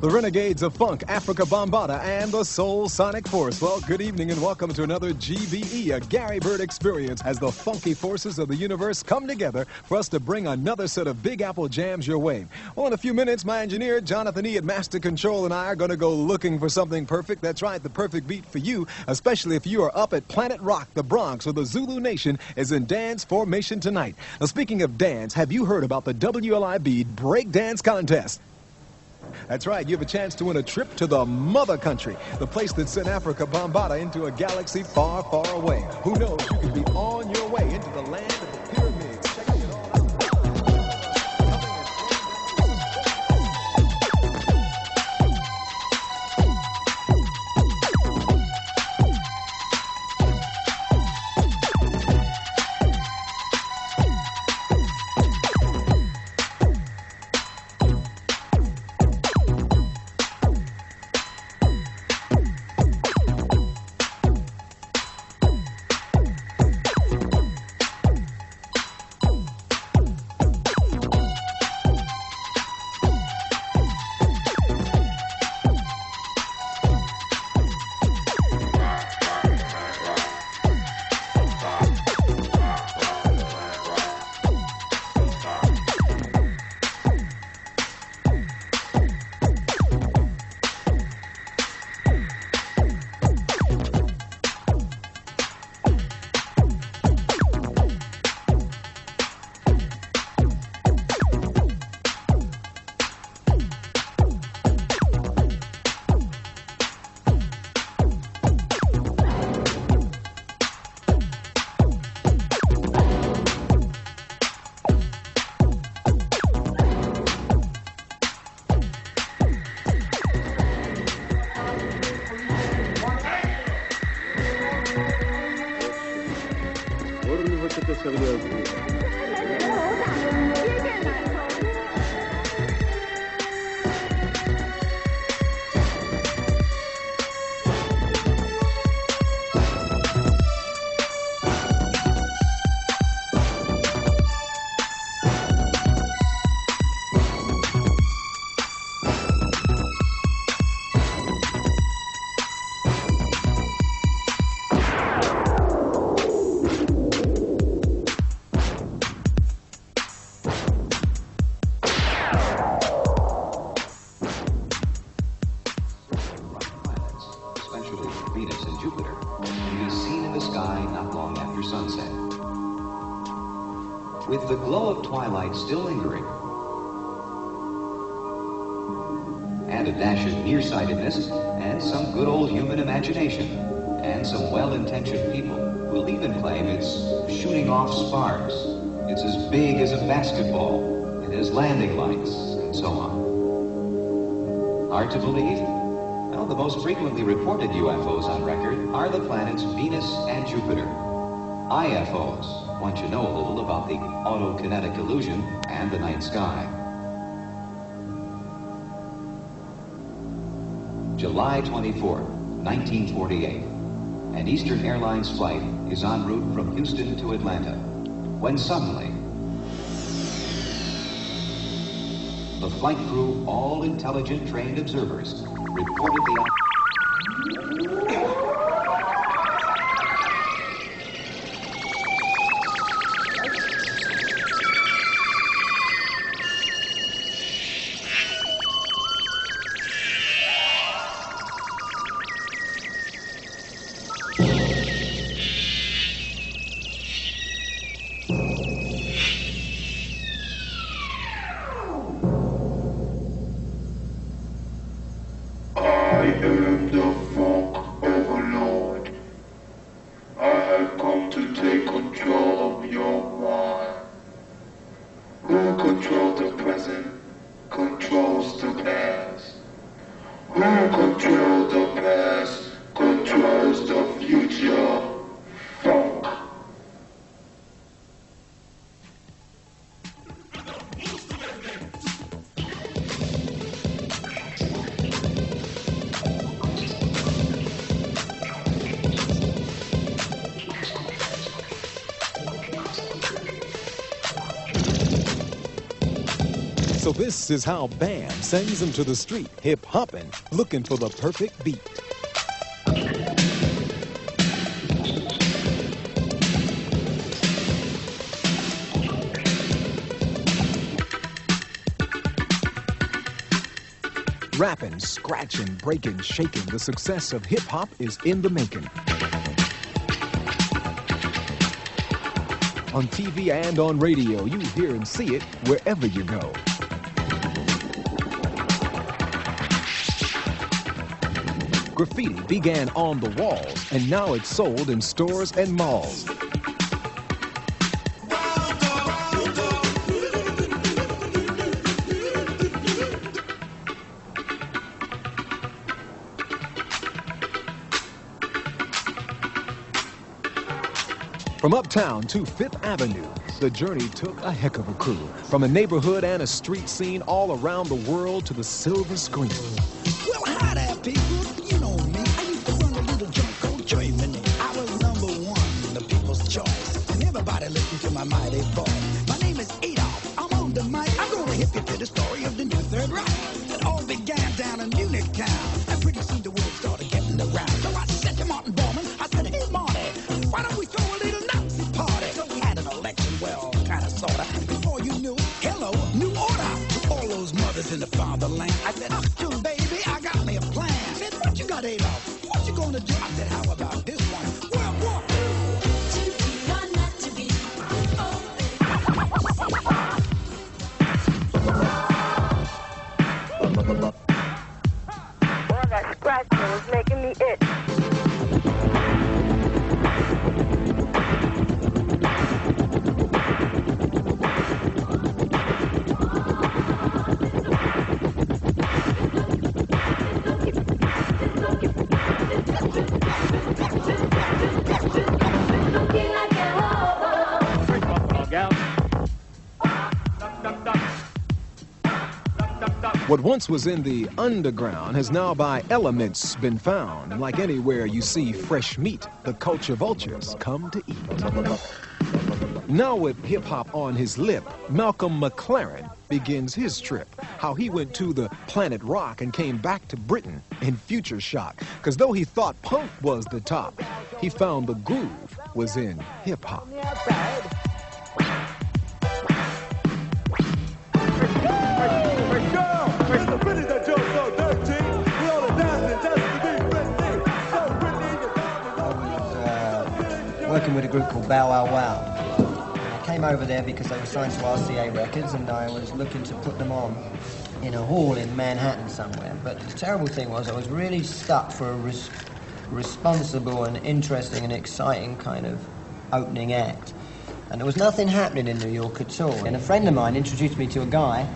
The Renegades of Funk, Afrika Bambaataa, and the Soul Sonic Force. Well, good evening and welcome to another GBE, a Gary Byrd experience, as the funky forces of the universe come together for us to bring another set of Big Apple jams your way. Well, in a few minutes, my engineer, Jonathan E. at Master Control, and I are going to go looking for something perfect. That's right, the perfect beat for you, especially if you are up at Planet Rock, the Bronx, where the Zulu Nation is in dance formation tonight. Now, speaking of dance, have you heard about the WLIB Break Dance Contest? That's right, you have a chance to win a trip to the mother country, the place that sent Afrika Bambaataa into a galaxy far, far away. Who knows, you could be on your way into the land of the pyramids. Checking it all out. With the glow of twilight still lingering, and a dash of nearsightedness, and some good old human imagination, and some well-intentioned people will even claim it's shooting off sparks, it's as big as a basketball, it has landing lights, and so on. Hard to believe? Well, the most frequently reported UFOs on record are the planets Venus and Jupiter. IFOs, once you know a little about the autokinetic illusion and the night sky. July 24, 1948. An Eastern Airlines flight is en route from Houston to Atlanta, when suddenly the flight crew, all intelligent trained observers, reported the I am the funk overlord. I have come to take control of your mind. So this is how Bam sends them to the street, hip-hopping, looking for the perfect beat. Rapping, scratching, breaking, shaking, the success of hip-hop is in the making. On TV and on radio, you hear and see it wherever you go. Graffiti began on the walls, and now it's sold in stores and malls. From uptown to Fifth Avenue, the journey took a heck of a crew. From a neighborhood and a street scene all around the world to the silver screen. Well, hi there, people. You know me. I used to run a little joint called Germany. I was #1, the people's choice. And everybody listened to my mighty voice. My name is Adolf. I'm on the mic. I'm going to hip you to the story of the new Third Reich. It all began down in Munich town. And pretty soon the word started getting around. So I said to Martin Bormann, I said, hey, Marty, why don't we throw a little Nazi party? So we had an election, well, kind of, sort of. Before you knew it, hello, new order. To all those mothers in the fatherland. I said, Achtung, baby, I got me a plan. I said, what you got, Adolf? What you gonna do? I said, how about this one? World War Boy, that scratching was making me itch. What once was in the underground has now by elements been found. And like anywhere you see fresh meat, the culture vultures come to eat. Now with hip-hop on his lip, Malcolm McLaren begins his trip. How he went to the planet Rock and came back to Britain in future shock. Because though he thought punk was the top, he found the groove was in hip-hop. Working with a group called Bow Wow Wow. I came over there because they were signed to RCA Records and I was looking to put them on in a hall in Manhattan somewhere. But the terrible thing was I was really stuck for a responsible and interesting and exciting kind of opening act. And there was nothing happening in New York at all. And a friend of mine introduced me to a guy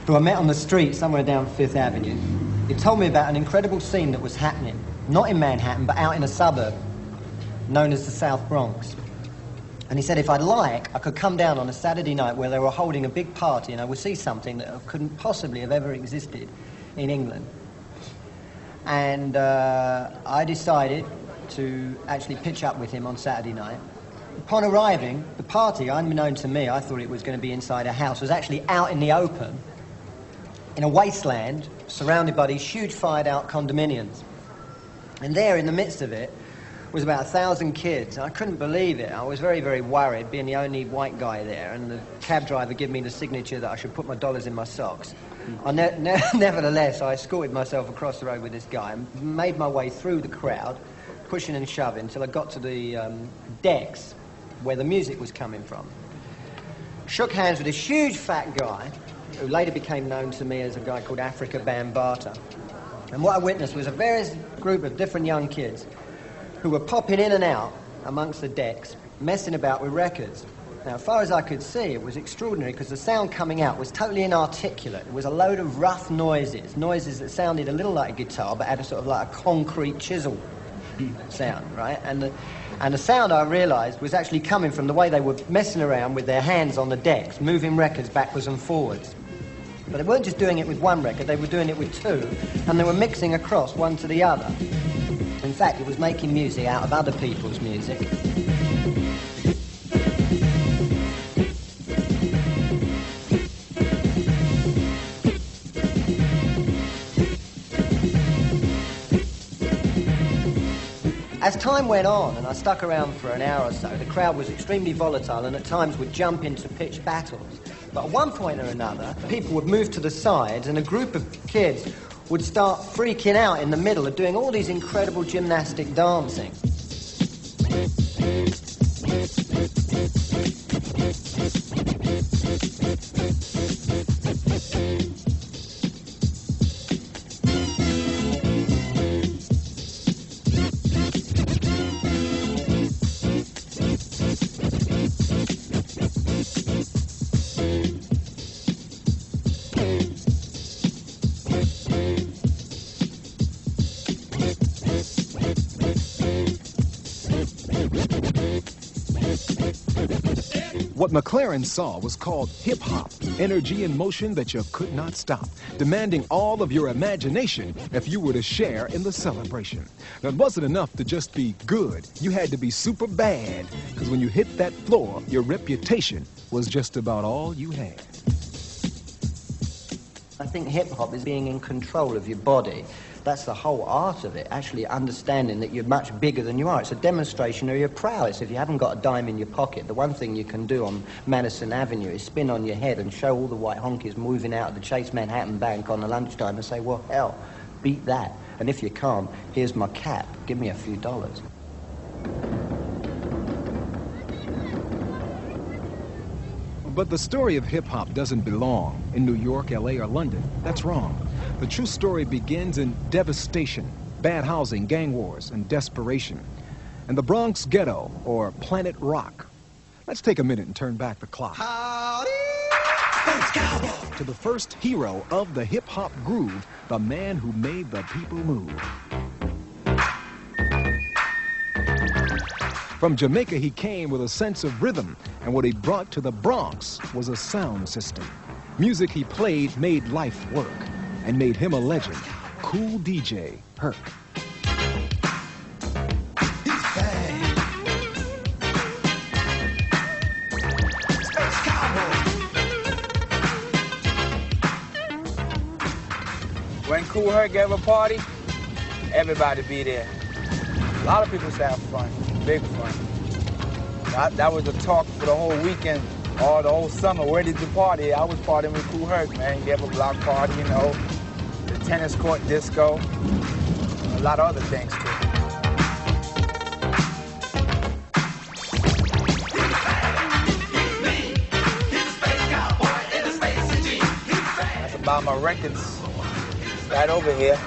who I met on the street somewhere down Fifth Avenue. He told me about an incredible scene that was happening, not in Manhattan, but out in a suburb known as the South Bronx. And he said if I'd like, I could come down on a Saturday night where they were holding a big party and I would see something that couldn't possibly have ever existed in England. And I decided to actually pitch up with him on Saturday night. Upon arriving, the party, unbeknown to me, I thought it was going to be inside a house, was actually out in the open, in a wasteland, surrounded by these huge fired-out condominiums. And there, in the midst of it, was about 1,000 kids. I couldn't believe it. I was very, very worried, being the only white guy there, and the cab driver gave me the signature that I should put my dollars in my socks. Nevertheless, I escorted myself across the road with this guy and made my way through the crowd, pushing and shoving, until I got to the decks where the music was coming from. Shook hands with this huge fat guy, who later became known to me as a guy called Afrika Bambaataa. And what I witnessed was a various group of different young kids who were popping in and out amongst the decks, messing about with records. Now, as far as I could see, it was extraordinary because the sound coming out was totally inarticulate. It was a load of rough noises that sounded a little like a guitar, but had a sort of like a concrete chisel sound, right? And the sound, I realised, was actually coming from the way they were messing around with their hands on the decks, moving records backwards and forwards. But they weren't just doing it with one record, they were doing it with two, and they were mixing across one to the other. In fact, it was making music out of other people's music. As time went on and I stuck around for an hour or so, the crowd was extremely volatile and at times would jump into pitched battles. But at one point or another, people would move to the sides and a group of kids would start freaking out in the middle of doing all these incredible gymnastic dancing. What McLaren saw was called hip-hop, energy and motion that you could not stop, demanding all of your imagination if you were to share in the celebration. Now, it wasn't enough to just be good. You had to be super bad, because when you hit that floor, your reputation was just about all you had. I think hip-hop is being in control of your body. That's the whole art of it, actually understanding that you're much bigger than you are. It's a demonstration of your prowess. If you haven't got a dime in your pocket, the one thing you can do on Madison Avenue is spin on your head and show all the white honkies moving out of the Chase Manhattan Bank on the lunchtime and say, well, hell, beat that. And if you can't, here's my cap. Give me a few dollars. But the story of hip-hop doesn't belong in New York, L.A., or London. That's wrong. The true story begins in devastation, bad housing, gang wars, and desperation. And the Bronx Ghetto, or Planet Rock. Let's take a minute and turn back the clock. To the first hero of the hip-hop groove, the man who made the people move. From Jamaica, he came with a sense of rhythm, and what he brought to the Bronx was a sound system. Music he played made life work, and made him a legend. Kool DJ Herc. When Kool Herc gave a party, everybody be there. A lot of people used to have fun, big fun. That was the talk for the whole weekend, or the whole summer. Where did you party? I was partying with Kool Herc, man. He gave a block party, you know, the tennis court disco, a lot of other things too. That's about my records right over here.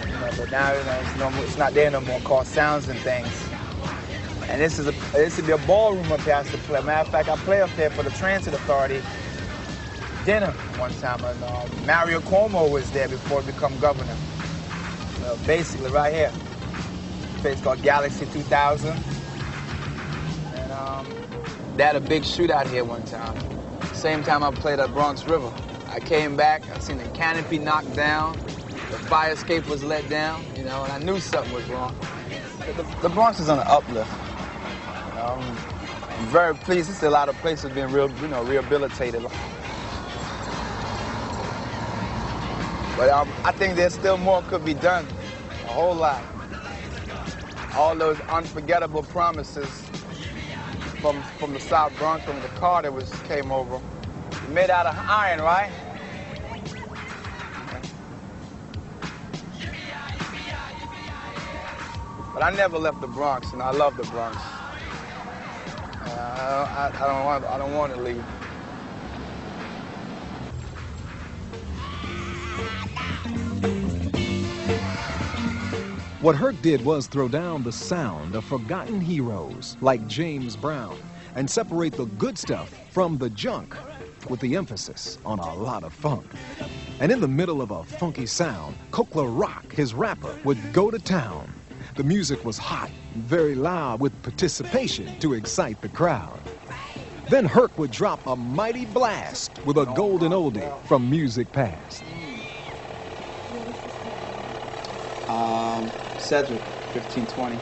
You know, but now it's not there no more, called Sounds and Things. And this would be a ballroom up here I used to play. Matter of fact, I play up there for the Transit Authority dinner one time. And Mario Cuomo was there before he became governor. Basically right here. A place called Galaxy 2000. And they had a big shootout here one time. Same time I played at Bronx River. I came back, I seen the canopy knocked down, the fire escape was let down, you know, and I knew something was wrong. The Bronx is on an uplift. I'm very pleased to see a lot of places being rehabilitated. But I think there's still more could be done, a whole lot. All those unforgettable promises from the South Bronx, from the car that came over, made out of iron, right? But I never left the Bronx, and I love the Bronx. I don't want to leave. What Herc did was throw down the sound of forgotten heroes like James Brown and separate the good stuff from the junk with the emphasis on a lot of funk. And in the middle of a funky sound, Kool Herc, his rapper, would go to town. The music was hot and very loud with participation to excite the crowd. Then Herc would drop a mighty blast with a golden oldie from music past. Cedric, 1520.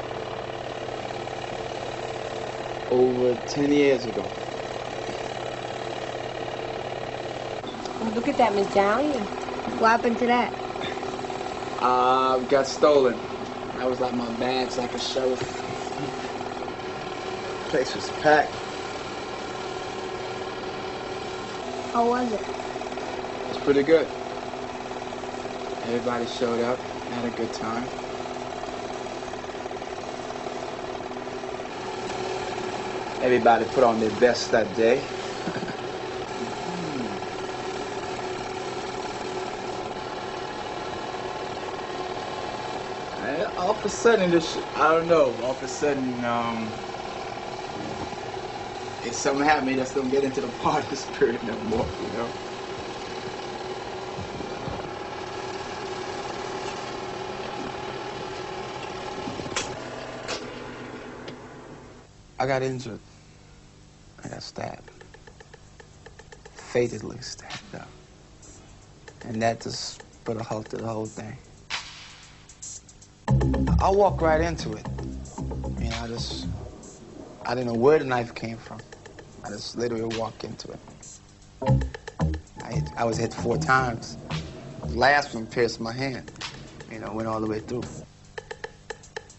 Over 10 years ago. Oh, look at that medallion. What happened to that? Got stolen. That was like my badge, like a sheriff. The place was packed. How was it? It was pretty good. Everybody showed up, had a good time. Everybody put on their best that day. And all of a sudden, I don't know, all of a sudden, if something happened, I just don't get into the party spirit no more, you know? I got injured. I got stabbed. Fatally stabbed up. And that just put a halt to the whole thing. I walked right into it. You know, I didn't know where the knife came from. I just literally walked into it. I was hit 4 times. The last one pierced my hand. You know, went all the way through.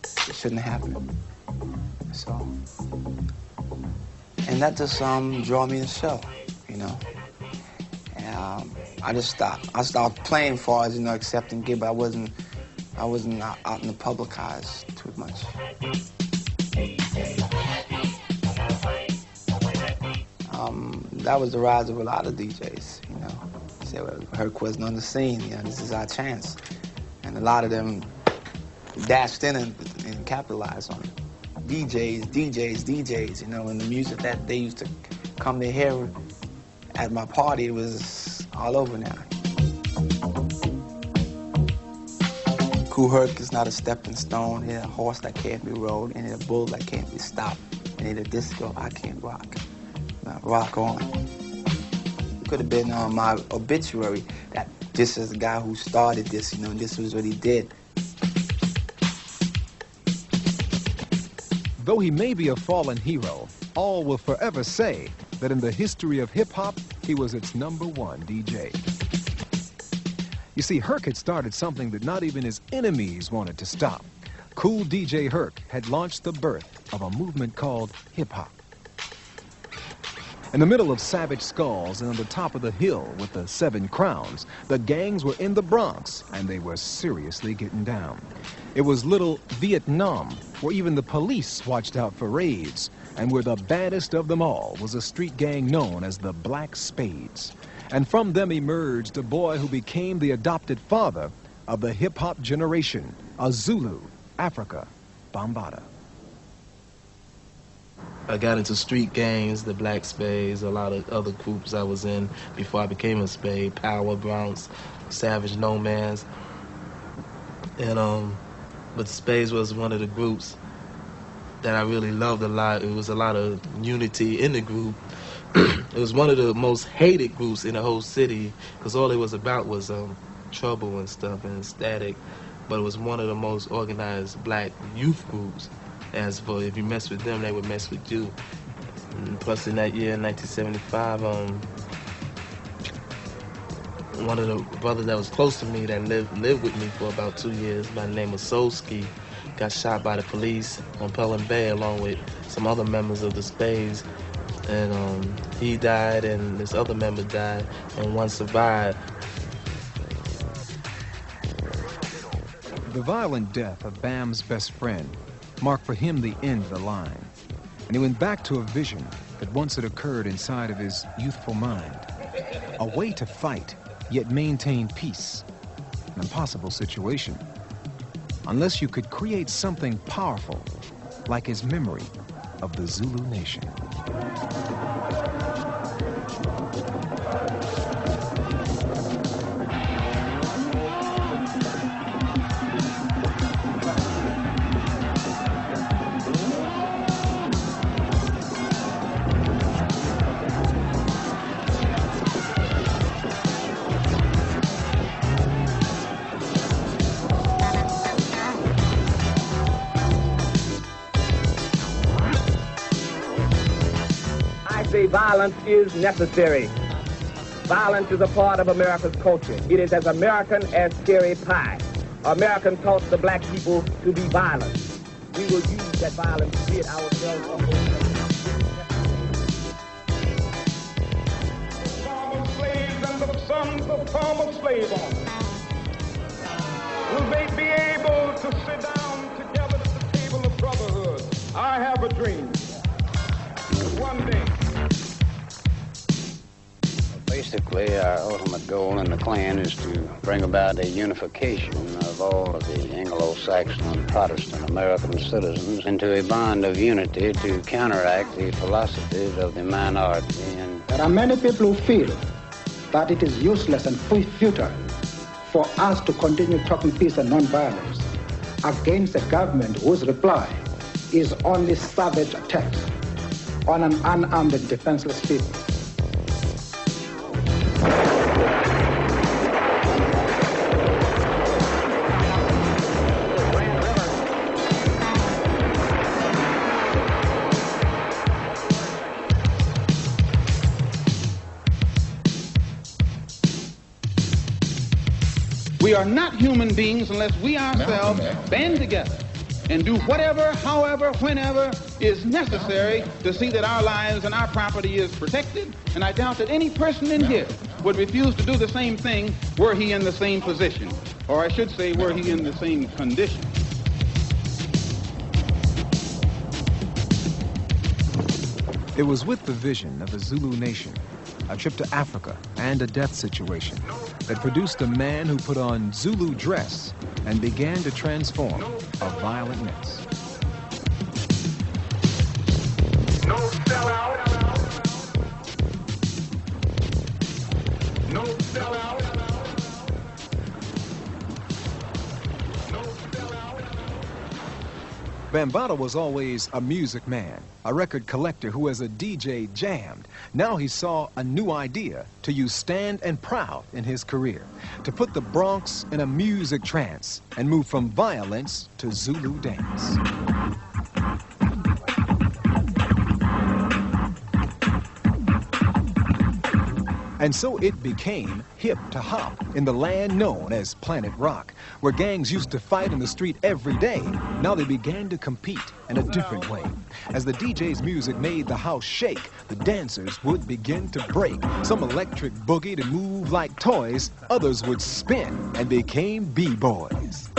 It shouldn't have happened. So, and that just drew me to the show, you know. And I just stopped. I stopped playing as far as, you know, accepting gig, but I wasn't out in the public eyes too much. That was the rise of a lot of DJs, you know. Say, well, Herc wasn't on the scene, you know, this is our chance. And a lot of them dashed in and capitalized on it. DJs, you know, and the music that they used to come to hear at my party was all over now. Kool Herc is not a stepping stone. It ain't a horse that can't be rode. It ain't a bull that can't be stopped. It ain't a disco I can't rock. Now, rock on. It could have been on my obituary that this is the guy who started this, you know, and this was what he did. Though he may be a fallen hero, all will forever say that in the history of hip-hop, he was its #1 DJ. You see, Herc had started something that not even his enemies wanted to stop. Cool DJ Herc had launched the birth of a movement called hip-hop. In the middle of Savage Skulls and on the top of the hill with the 7 crowns, the gangs were in the Bronx, and they were seriously getting down. It was little Vietnam, where even the police watched out for raids, and where the baddest of them all was a street gang known as the Black Spades. And from them emerged a boy who became the adopted father of the hip-hop generation, a Zulu, Afrika Bambaataa. I got into street gangs, the Black Spades, a lot of other groups I was in before I became a Spade, Power, Bronx, Savage, No Man's. And, but Spades was one of the groups that I really loved a lot. It was a lot of unity in the group. It was one of the most hated groups in the whole city because all it was about was trouble and stuff and static. But it was one of the most organized black youth groups. As for if you mess with them, they would mess with you. And plus, in that year, in 1975, one of the brothers that was close to me that lived with me for about 2 years, by the name of Solski, got shot by the police on Pelham Bay along with some other members of the Spades. And he died, and this other member died, and one survived. The violent death of Bam's best friend marked for him the end of the line. And he went back to a vision that once had occurred inside of his youthful mind. A way to fight, yet maintain peace. An impossible situation. Unless you could create something powerful, like his memory of the Zulu nation. Violence is necessary. Violence is a part of America's culture. It is as American as cherry pie. American taught the black people to be violent. We will use that violence to rid ourselves of Former slaves and the sons of former slave owners. Will they be able to sit down together at the table of brotherhood? I have a dream. One day. Basically, our ultimate goal in the Klan is to bring about a unification of all of the Anglo-Saxon and Protestant American citizens into a bond of unity to counteract the philosophies of the minority. And there are many people who feel that it is useless and futile for us to continue talking peace and nonviolence against a government whose reply is only savage attacks on an unarmed and defenseless people. We are not human beings unless we ourselves band together and do whatever, however, whenever is necessary to see that our lives and our property is protected. And I doubt that any person in here would refuse to do the same thing were he in the same position. Or I should say, were he in the same condition. It was with the vision of a Zulu nation, a trip to Africa, and a death situation that produced a man who put on Zulu dress and began to transform a violent mess. No sellout. No sellout. No sellout. Bambaataa was always a music man, a record collector who as a DJ jammed. Now he saw a new idea to use Stand and Proud in his career, to put the Bronx in a music trance and move from violence to Zulu dance. And so it became hip to hop in the land known as Planet Rock, where gangs used to fight in the street every day. Now they began to compete in a different way. As the DJ's music made the house shake, the dancers would begin to break. Some electric boogie to move like toys, others would spin and became B-boys.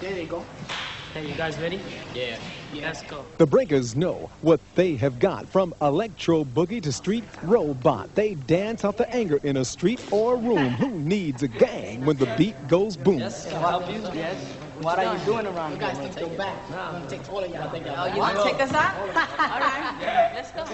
There you go. Hey, you guys ready? Yeah. Let's go. The breakers know what they have got. From electro boogie to street robot, they dance out the anger in a street or room. Who needs a gang when the beat goes boom? Yes, can I help you? Yes. What are you doing around here? You guys take back. I'm going to take all of y'all. Oh, you want to take us out? All right. Let's go.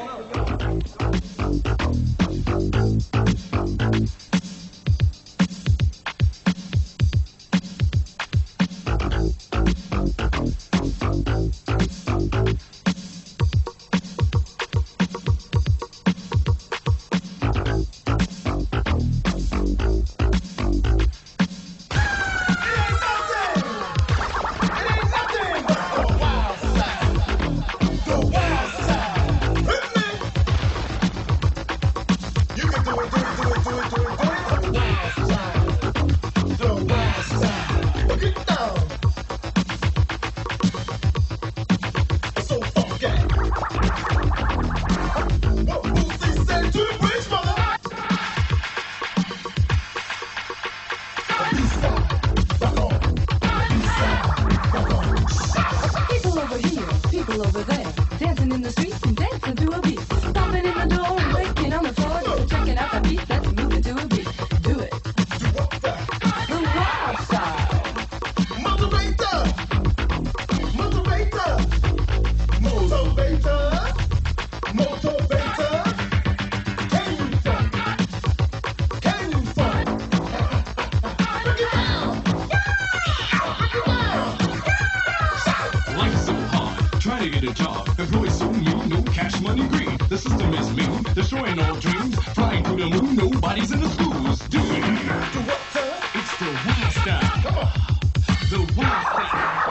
a job. Employees so mean, no cash money green. The system is mean, destroying all dreams. Flying through the moon, nobody's in the schools. Do it. The what, sir? It's the wild style. Come on. The wild style.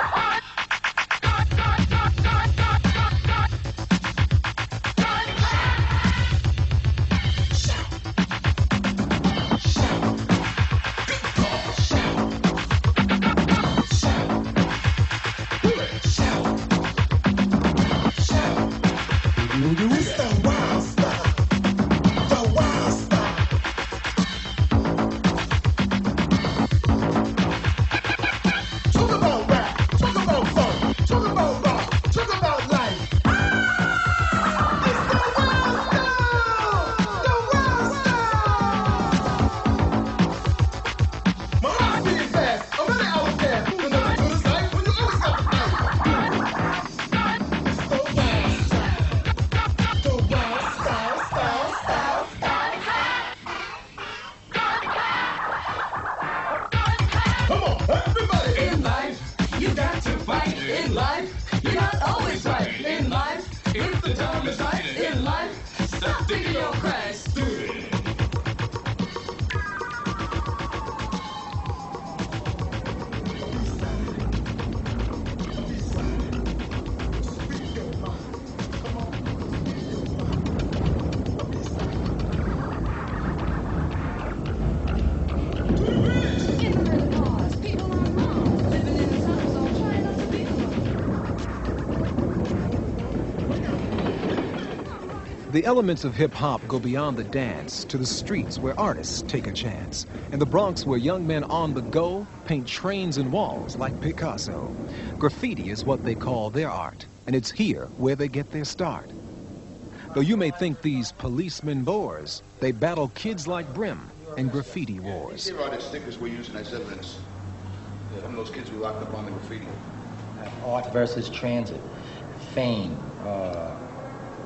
The elements of hip-hop go beyond the dance to the streets where artists take a chance. In the Bronx, where young men on the go paint trains and walls like Picasso. Graffiti is what they call their art, and it's here where they get their start. Though you may think these policemen bores, they battle kids like Brim in graffiti wars. Here are the stickers we're using as evidence. Some of those kids we locked up on the graffiti. Art versus transit. Fame.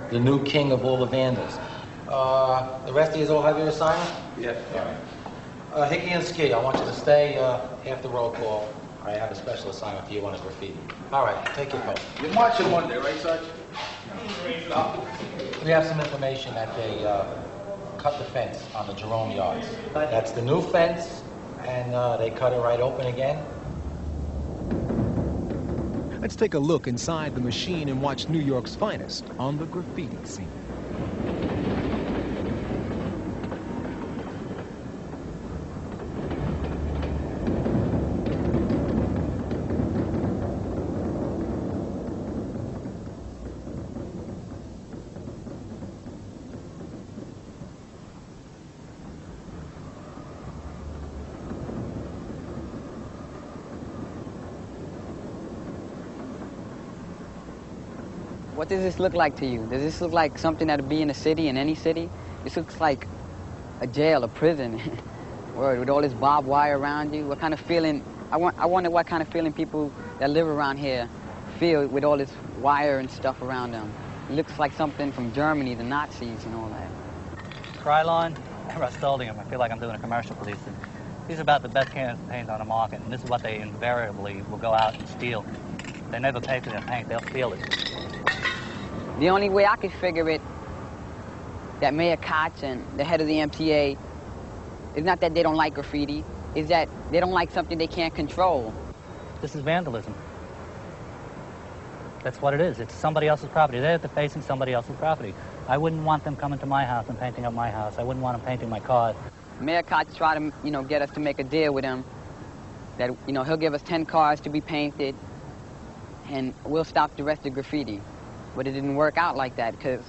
The new king of all the vandals. The rest of you all have your assignment? Yeah. All right. Hickey and Ski, I want you to stay after roll call. I have a special assignment for you on the graffiti. All right, take your vote. You're marching Monday, right, Sarge? We have some information that they cut the fence on the Jerome yards. That's the new fence, and they cut it right open again. Let's take a look inside the machine and watch New York's finest on the graffiti scene. What does this look like to you? Does this look like something that would be in a city, in any city? This looks like a jail, a prison, word, with all this barbed wire around you. What kind of feeling, I wonder what kind of feeling people that live around here feel with all this wire and stuff around them. It looks like something from Germany, the Nazis and all that. Krylon, Rust-Oleum. I feel like I'm doing a commercial for these things. These are about the best cans of paint on the market, and this is what they invariably will go out and steal. They never pay for their paint, they'll steal it. The only way I could figure it, that Mayor Koch and the head of the MTA, is not that they don't like graffiti, is that they don't like something they can't control. This is vandalism. That's what it is. It's somebody else's property. They're defacing somebody else's property. I wouldn't want them coming to my house and painting up my house. I wouldn't want them painting my cars. Mayor Koch tried to, get us to make a deal with him that, he'll give us 10 cars to be painted and we'll stop the rest of graffiti. But it didn't work out like that because,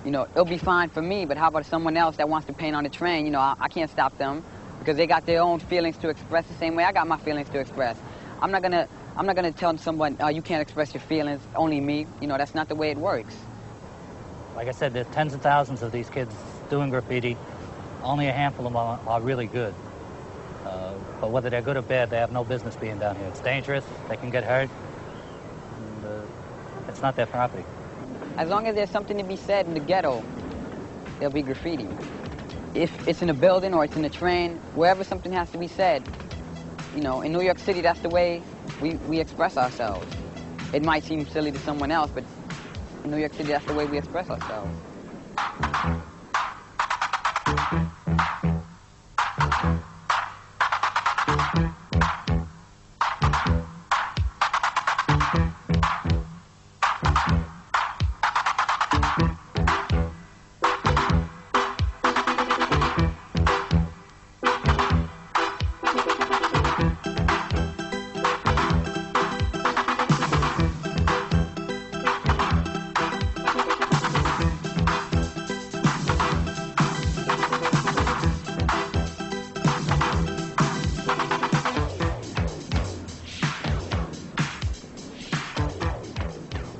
it'll be fine for me, but how about someone else that wants to paint on the train? I can't stop them because they got their own feelings to express the same way I got my feelings to express. I'm not gonna tell someone, you can't express your feelings, only me. That's not the way it works. Like I said, there's tens of thousands of these kids doing graffiti. Only a handful of them are really good. But whether they're good or bad, they have no business being down here. It's dangerous, they can get hurt, and it's not their property. As long as there's something to be said in the ghetto, there'll be graffiti. If it's in a building or it's in a train, wherever something has to be said, in New York City, that's the way we express ourselves. It might seem silly to someone else, but in New York City, that's the way we express ourselves.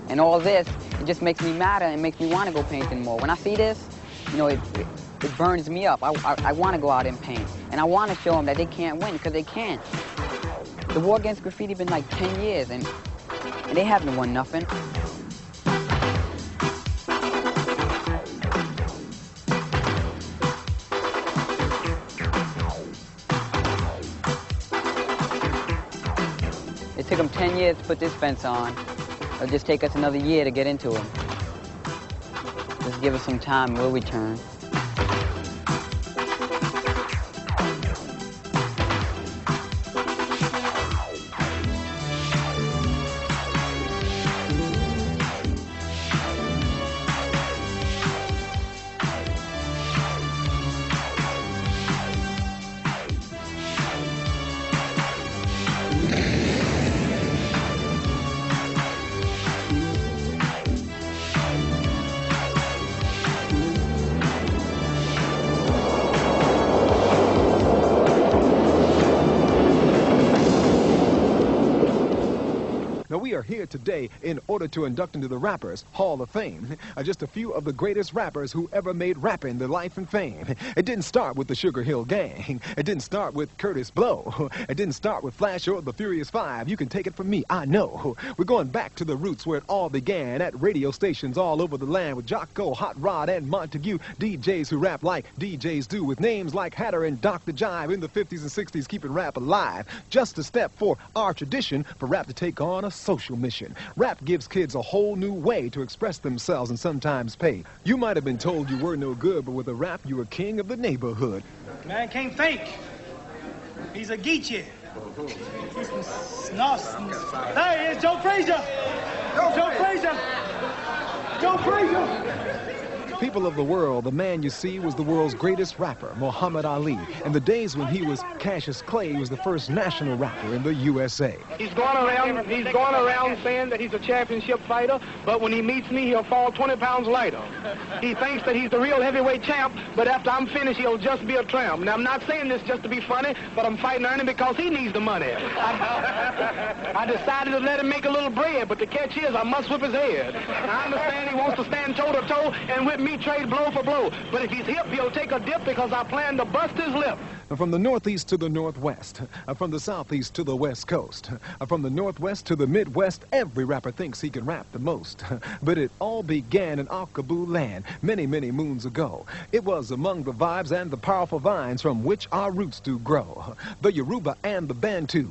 And all this, it just makes me madder and makes me want to go painting more. When I see this, you know, it burns me up. I want to go out and paint. And I want to show them that they can't win, because they can't. The war against graffiti been like 10 years, and they haven't won nothing. It took them 10 years to put this fence on. It'll just take us another year to get into them. Just give us some time, we'll return. We are here today in order to induct into the Rappers Hall of Fame just a few of the greatest rappers who ever made rapping their life and fame. It didn't start with the Sugar Hill Gang. It didn't start with Curtis Blow. It didn't start with Flash or the Furious Five. You can take it from me, I know. We're going back to the roots where it all began, at radio stations all over the land with Jocko, Hot Rod, and Montague, DJs who rap like DJs do, with names like Hatter and Dr. Jive in the 50s and 60s, keeping rap alive. Just a step for our tradition for rap to take on a social mission. Rap gives kids a whole new way to express themselves and sometimes pay. You might have been told you were no good, but with a rap, you were king of the neighborhood. Man can't think. He's a geechee. He's There he is, Joe Frazier. Joe Frazier. Joe Frazier. People of the world, the man you see was the world's greatest rapper, Muhammad Ali. In the days when he was Cassius Clay, he was the first national rapper in the USA. He's going around saying that he's a championship fighter, but when he meets me, he'll fall 20 pounds lighter. He thinks that he's the real heavyweight champ, but after I'm finished, he'll just be a tramp. Now, I'm not saying this just to be funny, but I'm fighting Ernie because he needs the money. I decided to let him make a little bread, but the catch is I must whip his head. I understand he wants to stand toe-to-toe and whip me trade blow for blow, but if he's hip, he'll take a dip because I plan to bust his lip. From the Northeast to the Northwest, from the Southeast to the West Coast, from the Northwest to the Midwest, every rapper thinks he can rap the most. But it all began in Akaboo land many, many moons ago. It was among the vibes and the powerful vines from which our roots do grow. The Yoruba and the Bantu,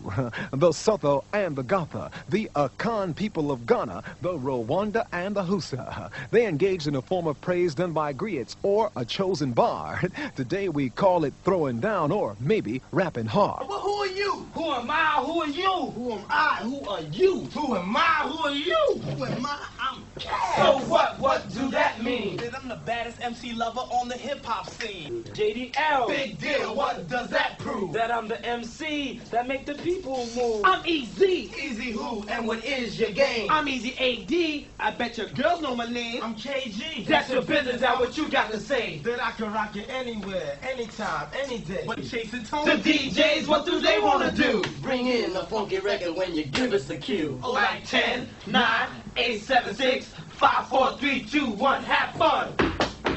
the Sotho and the Gotha, the Akan people of Ghana, the Rwanda and the Hausa. They engaged in a form of praise done by griots or a chosen bard. Today we call it throwing down, or maybe rapping hard. Well, who are you? Who am I? Who are you? Who am I? Who are you? Who am I? Who are you? Who am I? I'm Cass. So what? What do that mean? That I'm the baddest MC lover on the hip-hop scene. JDL. Big deal. What does that prove? That I'm the MC that make the people move. I'm Easy. Easy who? And what is your game? I'm Easy AD. I bet your girls know my name. I'm KG. That's your business. Now what you got to say? That I can rock it anywhere, anytime, any day. But chasing Tony. The DJs, what do they want to do? Bring in a funky record when you give us the cue. Like 10, 9, 8, 7, 6, 5, 4, 3, 2, 1, have fun.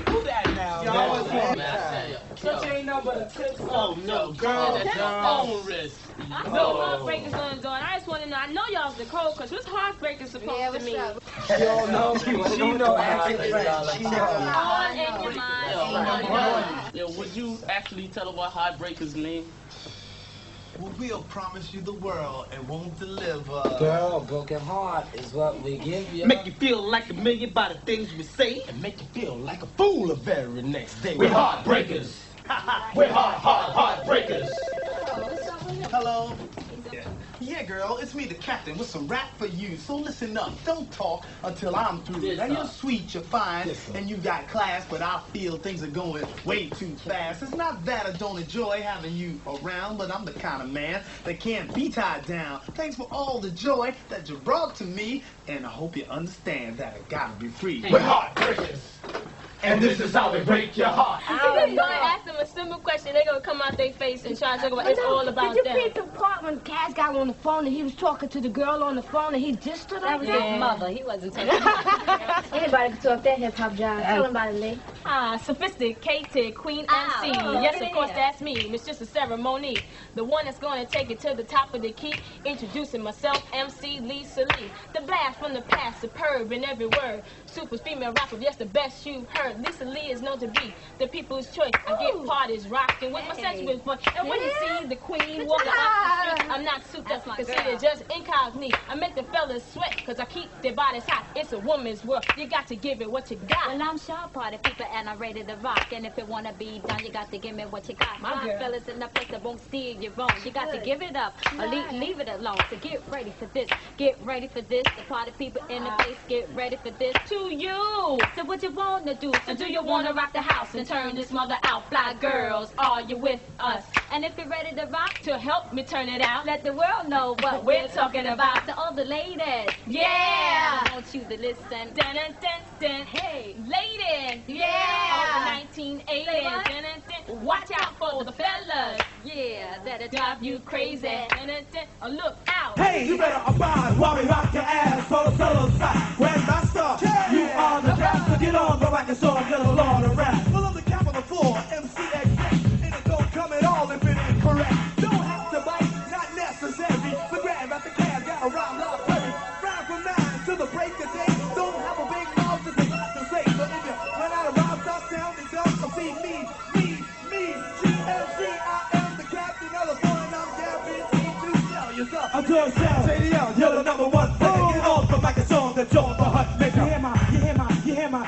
Who that now? Y'all such ain't nothing but a tip. Oh no, girl, that's your own risk. I know Heartbreaker's gonna do it. I just want to know. I know y'all's the code, because what's Heartbreaker supposed to mean? Y'all know. She know actually. She On in your mind. Yeah, would you actually tell her what Heartbreakers mean? Well, we'll promise you the world and won't deliver. Girl, broken heart is what we give you. Make you feel like a million by the things we say. And make you feel like a fool the very next day. We're heartbreakers. We're heartbreakers. Hello. Yeah, girl, it's me, the captain, with some rap for you. So listen up, don't talk until I'm through. Now you're sweet, you're fine, and you got class, but I feel things are going way too fast. It's not that I don't enjoy having you around, but I'm the kind of man that can't be tied down. Thanks for all the joy that you brought to me, and I hope you understand that I gotta be free. We're heartbreakers. And this is how we break your heart. I ask them a simple question, they're going to come out their face and try to talk about it's all about them. Did you peep the part when Cass got on the phone and he was talking to the girl on the phone and he just stood up there? That was his mother. He wasn't talking. Anybody can talk that hip-hop job. Tell him about it, Lee. Sophisticated Queen MC. Yes, of course, that's me. It's just a ceremony. The one that's going to take it to the top of the key. Introducing myself, MC Lisa Lee. The blast from the past, superb in every word. Super female rapper, yes, the best you've heard. Lisa Lee is known to be the people's choice. I get parties rocking with my sensual fun. And when you see the queen walking up the street, I'm not souped up, considered just incognito. I make the fellas sweat, cause I keep their bodies hot. It's a woman's world. You got to give it what you got. Well, I'm sharp party people and I'm ready to rock. And if it wanna be done, you got to give me what you got. My fellas in the place that won't steer you wrong. You got to give it up or leave it alone. So get ready for this. Get ready for this. The party people in the place, get ready for this. To you. So what you wanna do? So do you wanna rock the house and turn this mother out? Fly girls, are you with us? And if you're ready to rock, to help me turn it out, let the world know what we're talking about. To all the ladies, yeah, I want you to listen. Dun, dun, dun, dun. Hey, ladies, yeah, all the 1980s. Dun, dun, dun. Watch out for the fellas, yeah, that'll drive you crazy. Dun, dun, dun. Look out. Hey, you better abide while we rock your ass for the solo side. Grandmaster, you are the best. So get on the mic and song, get along and rap. Well, I'm the cap on the floor, MC exact. And it don't come at all if it ain't correct. Don't have to bite, not necessary. The grand at the cab, got a rhyme like Perry. Rhyme from 9 to the break of day. Don't have a big mouth to say what to say. But if you run out of rhymes, stop sounding dumb. So see me, GMC, I am the captain of the phone, and I'm guaranteed to sell yourself. I'm doing sound, JDL, you're the number one. Get off the mic and song that you're the hut maker. You hear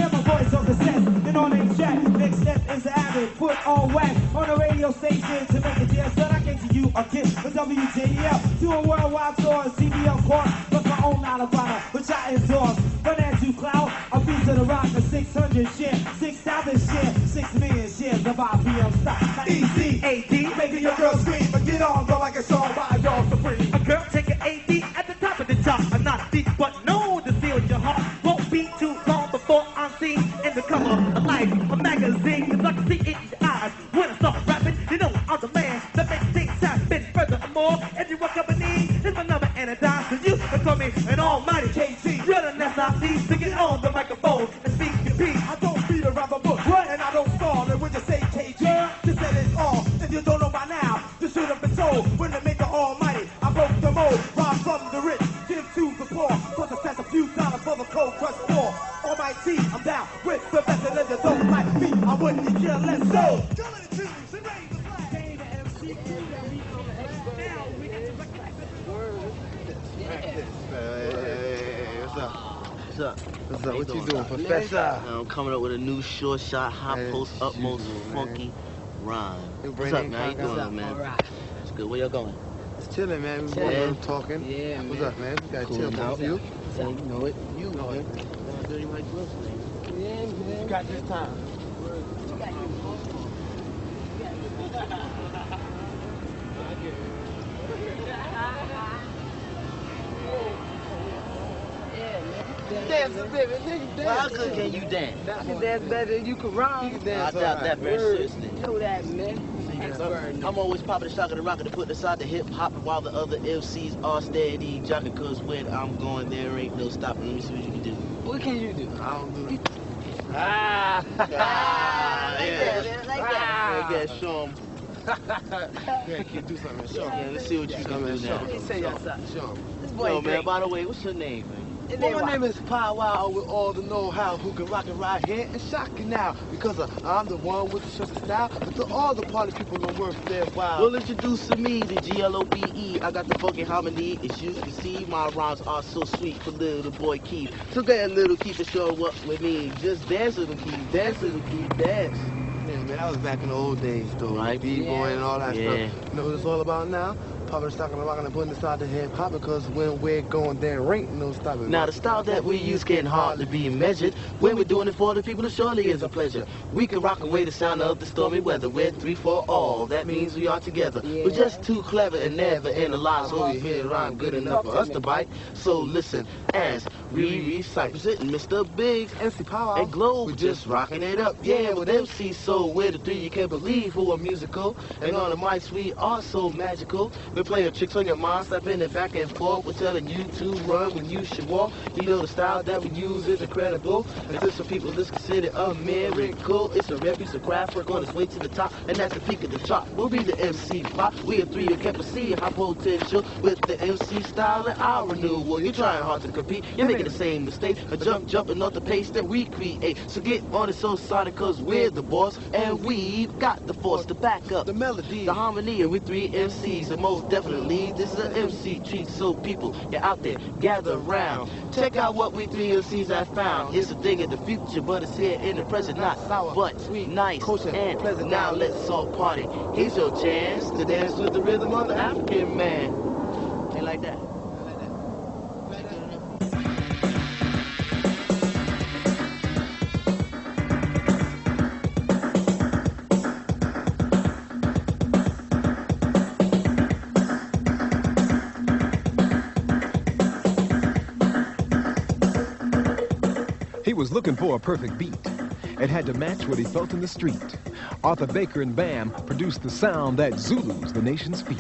my voice on the set, and on a chat. Next step is added, put on whack on the radio station to make it dear. Son, I came to you a gift for WJL, doing worldwide tours, CBL Court, plus my own line of product, which I endorse. But as you clout, a beat to the rock, a 600 share, 6,000 share, 6 million shares of IPM stock. Easy, AD, making your girl scream, but get on, go like a song by y'all supreme. A girl take an AD at the top of the chart, I'm not deep, but no to steal your heart. Won't be too long before I'm seen in the cover of Life, a magazine, cause I can see it in your eyes. When I start rapping, you know I'm the man that makes things happen furthermore. Everyone company is my number and a dime, so you can call me an almighty KC. You're the next I need to get on the microphone and speak your piece. I don't beat around the bush, and I don't stall, and when you say KG, you said it all. If you don't know by now, you should have been told. When they make the almighty, I broke the mold. Rob from the rich, give to the poor. Cause I spent a few dollars for the cold crush war. Almighty, I'm down with the best, and if you don't like me, I wouldn't care less. So, come in the tunes and raise the flag. Hey, the MC, now we get to Hey, what's up? What's up? What's up? What you doing, Professor? I'm coming up with a new short shot, hot post, utmost, funky rhyme. What's up, man? How you doing, man? Alright. It's good. Where y'all going? It's chilling, man. We were talking. Yeah, man. What's up, man? You got chill, man. You? You know it. You know it. Dirty Mike Wilson. Yeah, man. You got this time. Dance a bit, nigga. Well, how good can you dance? I can dance better than you can rhyme. You can dance I doubt that very seriously. You know that, man. I'm always popping the shock of the rocket to put aside the hip hop while the other MCs are steady jocking, cause when I'm going there ain't no stopping. Let me see what you can do. What can you do? I don't do that. Yeah, show 'em. Yeah, can you do something? Show 'em. Yeah, let's see what you can do now. Say your side. Show 'em. This boy Yo, man, by the way, what's your name, man? Well, my name is Pow Wow with all the know-how who can rock and ride here and shock you now. Because I'm the one with the such a style that to all the party people are worth their while. Well, introduce to me the GLOBE. I got the funky harmony. As you can see, my rhymes are so sweet for little boy Keith. So get little Keith to show up with me. Just dance little Keith, dance little Keith, dance. Yeah, man, that was back in the old days, though. Right, B-boy and all that stuff. You know what it's all about now? Popping, stocking, and rocking, and putting aside the hip hop because when we're going, there ain't no stopping. Now the style that we use can hardly be measured. When we're doing it for the people, it surely is a pleasure. We can rock away the sound of the stormy weather. We're 3 for all. That means we are together. We're just too clever and never analyze. So you hear rhyme good enough for us to bite. So listen as we recite. Presenting Mr. Biggs, MC Power, and Globe. We're just rocking it up. Yeah, with MC Soul, we're the 3 you can't believe who are musical. And on the mics we are so magical. We're playing tricks on your mind, stepping it back and forth. We're telling you to run when you should walk. You know the style that we use is incredible. And to some people, this is considered a miracle. It's a rare piece of craft work on its way to the top, and that's the peak of the chart. We'll be the MC pop. We are 3 who can't see high potential with the MC style and our renewal. You're trying hard to compete. You're making the same mistake. A jumping off the pace that we create. So get on it so sonic, cause we're the boss, and we've got the force to back up the melody, the harmony, and we 3 MCs, and most definitely this is an MC treat. So people, you're out there, gather around. Check out what we 3 MCs have found. It's a thing in the future, but it's here in the present. Not sour, but sweet, nice, and pleasant. Now let's all party. Here's your chance to dance with the rhythm of the African man. Ain't like that. He was looking for a perfect beat. It had to match what he felt in the street. Arthur Baker and Bam produced the sound that Zulus the nation's feet.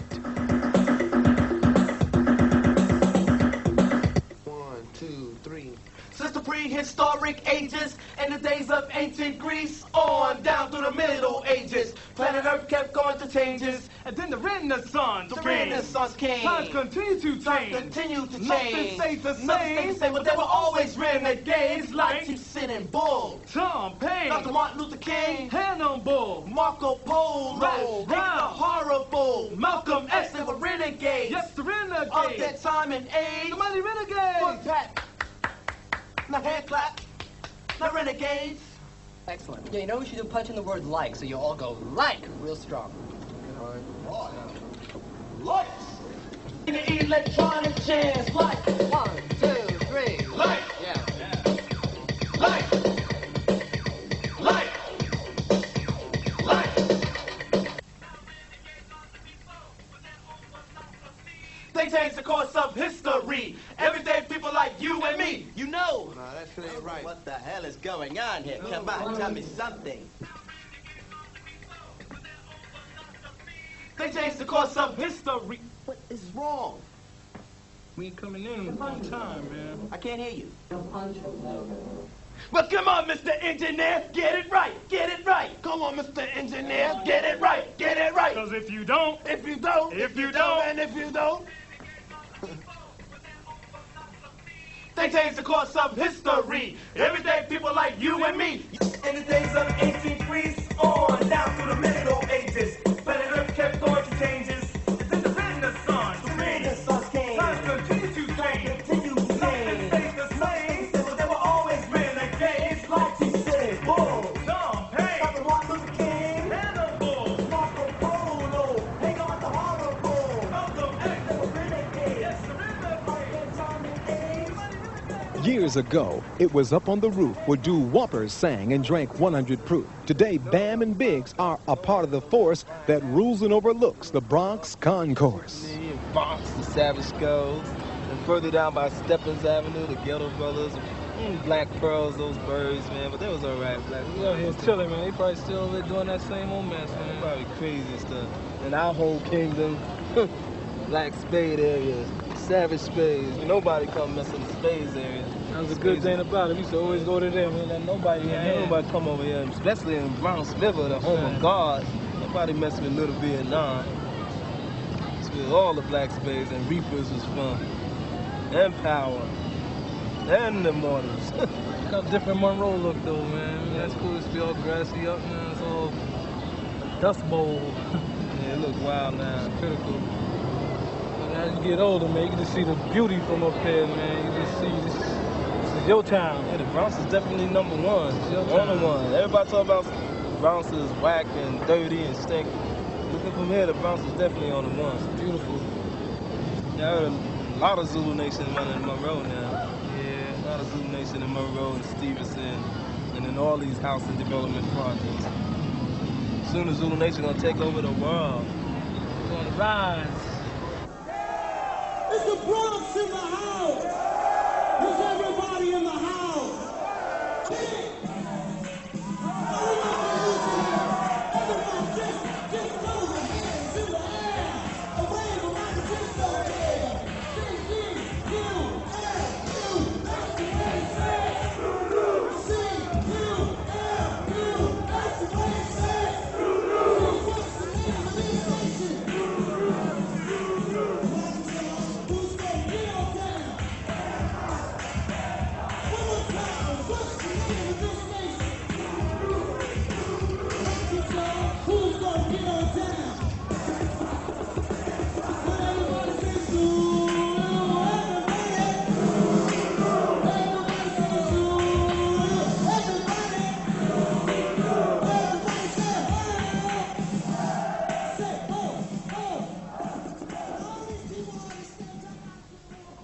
1, 2, 3. Since the prehistoric ages and the days of ancient Greece on down through the Middle Ages, planet Earth kept going to changes, and then the Renaissance came. Times continue to change. Nothing stays the same. But there were always renegades like Cecil and Bull, Tom Paine, Dr. Martin Luther King, Hannibal, Marco Polo, the horrible Malcolm X. They were renegades. Yes, the renegades of their time and age. The mighty renegades. Foot pat. Not hand clap, not renegades. Excellent. Yeah, you know we should do punch in the word like, so you all go like real strong. Like. In the electronic chance, like. 1, 2, 3. Like. Yeah. Like. Like. Like. They changed the course of history. Everyday people like you and me, you know. Nah, that shit ain't right. What the hell is going on here? Come on, tell me something. They changed the course of history. What is wrong? We ain't coming in on time, man. I can't hear you. Well, come on, Mr. Engineer, get it right, get it right. Come on, Mr. Engineer, get it right, get it right. Because if you don't, and if you don't, they changed the course of history. Everyday people like you and me. In the days of ancient Greece, on down through the Middle Ages, planet Earth kept going to changes. Then the Renaissance came. Times continue to change. Nothing stays the same. But there were always renegades like Cecil, Bull, Tom Paine, Dr. Martin Luther King, Hannibal, Marco Polo, hang on the horrible Malcolm X. They were renegades. Yes, the renegades. Years ago, it was up on the roof where doo-woppers sang and drank 100 proof. Today, Bam and Biggs are a part of the force that rules and overlooks the Bronx Concourse. Bronx, the Savage Girls, and further down by Steppins Avenue, the Ghetto Brothers, Black Pearls, those birds, man, but they was alright. We out here chilling, man. They probably still doing that same old mess, man. Probably crazy stuff. And our whole kingdom, Black Spade areas, Savage Spades. Nobody come mess in the Spades area. That was a good thing about it. We used to always go to them. We let nobody nobody come over here, especially in Bronx River, the home of God. Nobody mess with Little Vietnam. It's where all the Black Spades and Reapers was from. And Power. and the Immortals. Got different Monroe look though, man. That's cool. It's all grassy up now. It's all Dust Bowl. Yeah, it looks wild now. It's critical. And as you get older, man, you can just see the beauty from up here, man. You just see this is your town. Yeah, the Bronx is definitely number one. It's your On the town. one. Everybody talk about Bronx is whack and dirty and stink. Looking from here, the Bronx is definitely on the one. It's beautiful. Yeah, I heard a lot of Zulu Nation running in Monroe now. Yeah, a lot of Zulu Nation in Monroe and Stevenson and in all these housing development projects. Soon as Zulu Nation gonna take over the world. It's gonna rise. It's the Bronx in the house. It's everybody in the house.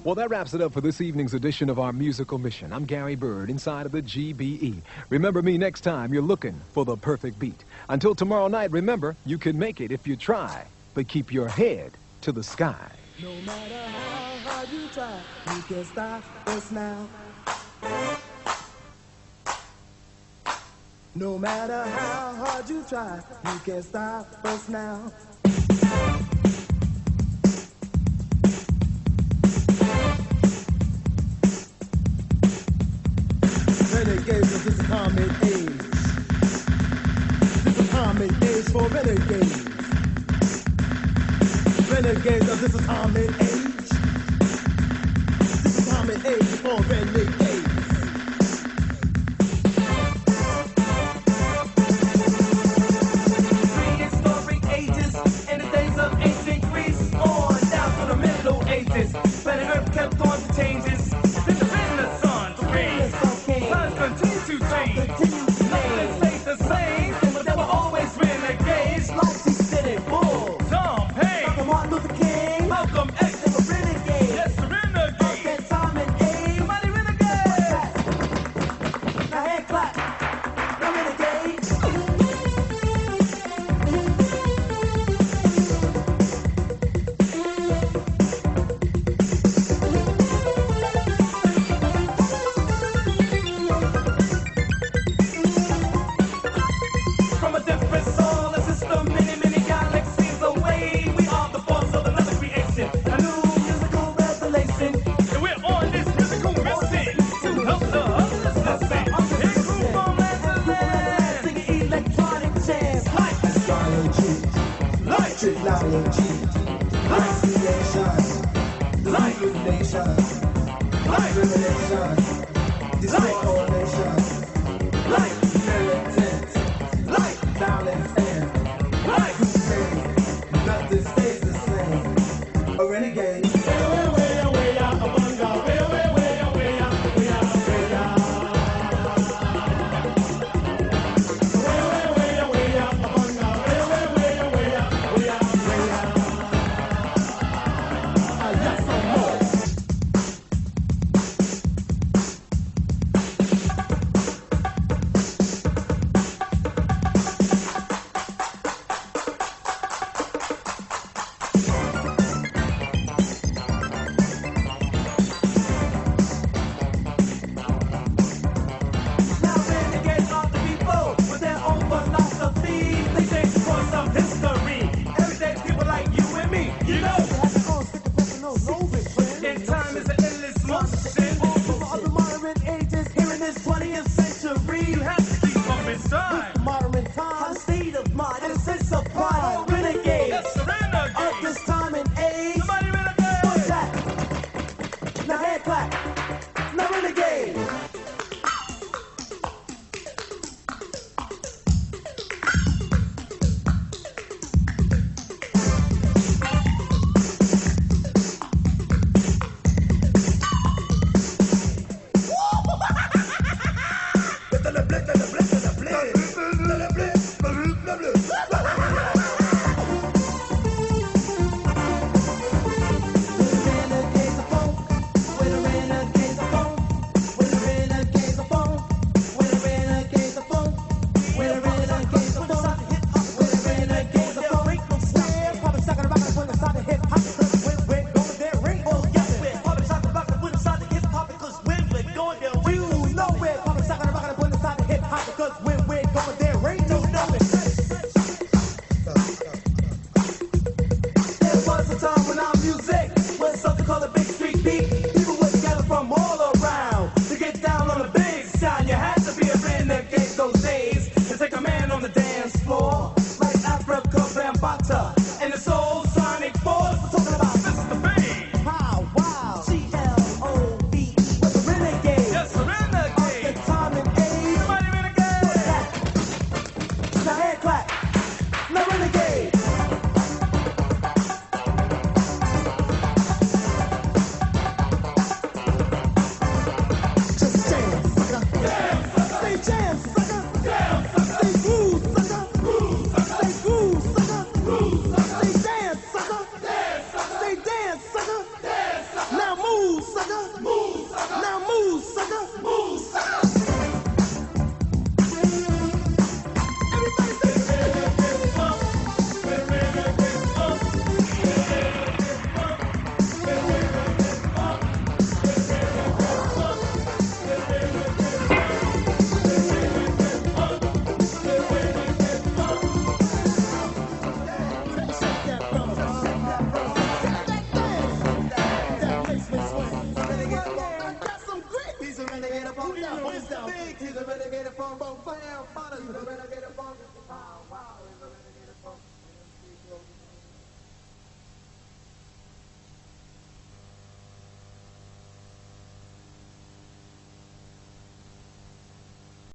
Well, that wraps it up for this evening's edition of our musical mission. I'm Gary Byrd, inside of the GBE. Remember me next time you're looking for the perfect beat. Until tomorrow night, remember, you can make it if you try, but keep your head to the sky. No matter how hard you try, you can't stop us now. No matter how hard you try, you can't stop us now. Renegades of this common age. This is common age for renegades. Renegades of this is common age. This is common age for renegades. Prehistoric ages in the days of ancient Greece, on down to the Middle Ages. Planet Earth kept on to changes. Then the Renaissance came. Times continue to change. Nothing stays the same, but there were always renegades. Like he said it, Bull. Tom Paine. Dr. Martin Luther King. Malcolm X. They were renegades. Yes, renegades. Of that time and age. Somebody renegades. Now hand clap. Now renegades. From a different solar system, many, many galaxies away, we are the force of another creation, a new musical revelation. And we're on this musical mission to help the others listen. Here group from land to land, singing electronic jams like astrology, like technology, like creation, like illumination, like revelation, destroy all nations, like militant, like violence and like crusade. Nothing stays the same. A renegade. Way out, among God. Way out. funk, fire, fire, the renegade funk.